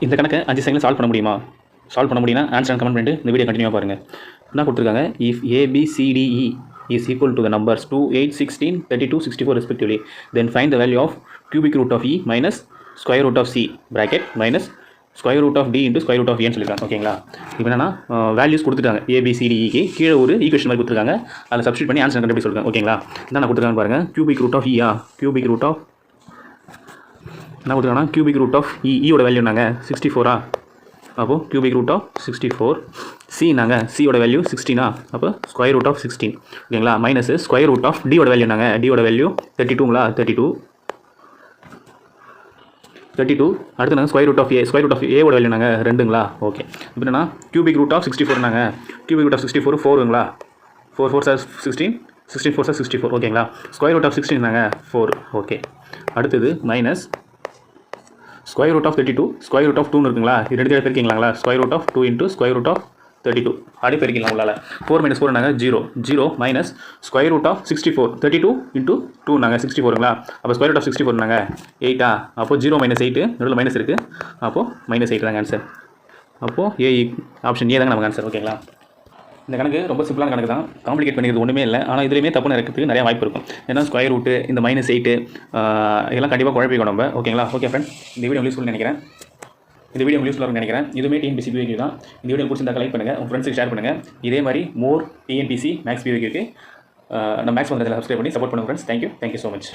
இந்த கணக்கை 5 செகண்டில் சால்வ் பண்ண முடியுமா? சால்வ் பண்ண முடியும்னா ஆன்சர் கமெண்ட் பண்ணிட்டு இந்த வீடியோ கண்டினியூவாக பாருங்கள். என்ன கொடுத்துருக்காங்க? If ABCDE is equal to the numbers 2, 8, 16, 32, 64 respectively, then find the value of cubic root of E minus square root of C bracket minus square root of d into square root of ஏன்னு சொல்லியிருக்காங்க. ஓகேங்களா? இப்போ என்னன்னா values கொடுத்துட்டாங்க. ABCDEக்கு கீழே ஒரு equation மாதிரி கொடுத்துருக்காங்க. அதில் சப்ஸ்டிட் பண்ணி ஆன்சர் கண்டுபிடி சொல்லுங்கள். ஓகேங்களா? என்ன கொடுத்துருக்காங்க பாருங்கள். Cubic root of E, cubic root of என்ன கொடுத்துருக்காங்கன்னா கியூபிக் ரூட் ஆஃப் ஈயோட வேல்யூ நாங்க 64. அப்போது கியூபிக் ரூட் ஆஃப் 64. சி நாங்கள் சியோட வேல்யூ 16. அப்போ ஸ்கொயர் ரூட் ஆஃப் 16. ஓகேங்களா? மைனஸ் ஸ்கொயர் ரூட் ஆஃப் டியோட வேல்யூ நாங்கள் டியோட வேல்யூ 32ங்களா? 32. அடுத்து நாங்கள் ஸ்கொயர் ரூட் ஆஃப் ஏவோட வேல்யூ நாங்கள் 2ங்களா? ஓகே. இப்போ என்னன்னா கியூபிக் ரூட் ஆஃப் 64 நாங்கள் கியூபிக் ரூட் ஆஃப் 64 4ங்களா? 4 4 சார் 16, 16 4 சார் 64. ஓகேங்களா? ஸ்கொயர் ரூட் ஆஃப் 16 நாங்கள் 4. ஓகே. அடுத்தது minus square root of 32 square root of 2 இருக்குங்களா? இது ரெண்டு பேர் பெருக்கிங்களாங்களா? Square root of 2 into square root of 32 அப்படி பெருக்கிங்களா உங்களால்? 4 - 4 நாங்கள் 0 minus square root of 64 32 into 2 நாங்கள் 64ங்களா? அப்போ ஸ்கொயர் ரூட் ஆஃப் 64 நாங்கள் 8. அப்போது 0 - 8 நடுவில் மைனஸ் இருக்குது. அப்போது -8 தாங்க ஆன்சர். அப்போது ஏ ஆப்ஷன் ஏ தாங்க நமக்கு ஆன்சர். ஓகேங்களா? இந்த கணக்கு ரொம்ப சிம்பிளான கணக்கு தான். காம்ப்ளிகேட் பண்ணிக்கிறது ஒன்றுமே இல்லை. ஆனால் இதுலேயுமே தப்பு நடக்கிறதுக்கு நிறைய வாய்ப்பு இருக்கும். ஏன்னா ஸ்கொயர் ரூட்டு இந்த -8 இதெல்லாம் கண்டிப்பாக குழப்பிக்கணும் நம்ம. ஓகேங்களா? ஓகே ஃப்ரெண்ட், இந்த வீடியோ யூஸ்ஃபுல்னு நினைக்கிறேன். இந்த வீடியோ யூஸ்ஃபுல்லாக இருக்கும்னு நினைக்கிறேன். இதுவுமே டிஎன்பிசி பிவிக்கு தான். இந்த வீடியோ பிடிச்சிருந்தா லைக் பண்ணுங்கள், உங்கள் ஃப்ரெண்ட்ஸுக்கு ஷேர் பண்ணுங்கள். இதே மாதிரி மோர் டிஎன்பிசி மேக்ஸ் பிவிக்கு நம்ம மேக்ஸ் பண்ணுறதுல சப்ஸ்கிரைப் பண்ணி சப்போர்ட் பண்ணுங்கள் ஃப்ரெண்ட்ஸ். Thank you so much.